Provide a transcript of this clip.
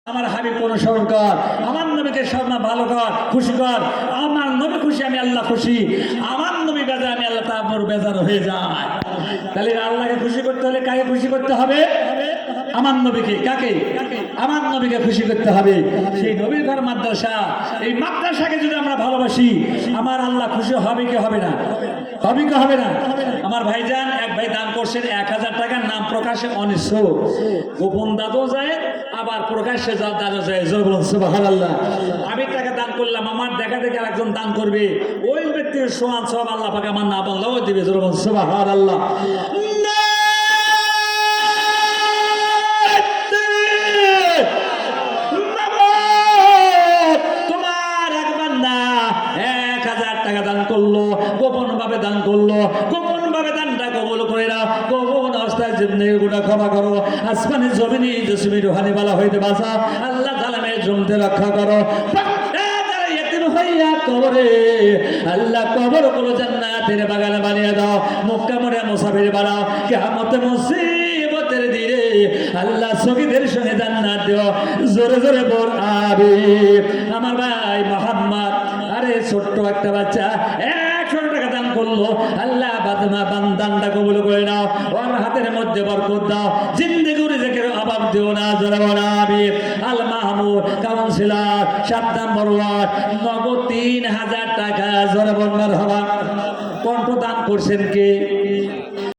আমার হাবিব অনুসরণ কর, আমার নবীকে সর্বদা ভালো কর, খুশি কর। আমার নবী খুশি, আমি আল্লাহ খুশি। আমার নবী বেজার, আমি আল্লাহ তার বেজার হয়ে যায়। তাহলে আল্লাহকে খুশি করতে হলে কাকে খুশি করতে হবে? আমার নবীকে। কাকে? আমার নবীকে খুশি করতে হবে। সেই নবীর ঘর মাদ্রাসা, এই মাদ্রাসাকে যদি আমরা ভালোবাসি, আমার আল্লাহ খুশি হবে কি হবে না? হবে কি হবে না? আমার ভাইজান এক ভাই দান করছেন 1000 টাকার, নাম প্রকাশে অনিচ্ছ। গোপন দাদও যায়, আবার প্রকাশ্যে দাদও যায়। জোরে বলুন সুবহানাল্লাহ। আমি টাকা দান করলাম, আমার দেখা দেখে আরেকজন দান করবে, ওই ব্যক্তির সমান সব আল্লাহ পাক আমার না বললেও দিবে। জোরে বলুন সুবহানাল্লাহ। তোমার একবার না 1000 টাকা দান করলো, গোপন ভাবে দান করলো, গোপন ভাবে দানটা কবুল করে নাও। গোপন অবস্থায় জিন্দেগি গুনাহ ক্ষমা করো। আসমানে জমিনে জসমি রুহানি বালা হইতে বাঁচাও। আল্লাহ জালেমের জমতে রক্ষা করো। আল্লাহ কবর গুলো জান্নাতের বাগানে বানিয়ে দাও। মক্কা মরে মুসাফির বানাও। কিয়ামতে মুসিবতের দিনে আল্লাহ শহীদের সঙ্গে জান্নাত দিও। জোরে জোরে বল আমিন। আমার ভাই মোহাম্মদ, আরে ছোট্ট একটা বাচ্চা 100 টাকা দান করলো। আল্লাহ দানটা কবুল করে নাও। ওর হাতের মধ্যে বরকত দাও। জিন্দেগি রিজিকের অভাব দিও না। জোরে বল আমিন। আল মাহমুদ কাউন্সিলর 7 নম্বর ওয়ার্ড, নগদ 3000 টাকা। জোরে বল মারহাবা। কণ্ঠ দান করছেন কে?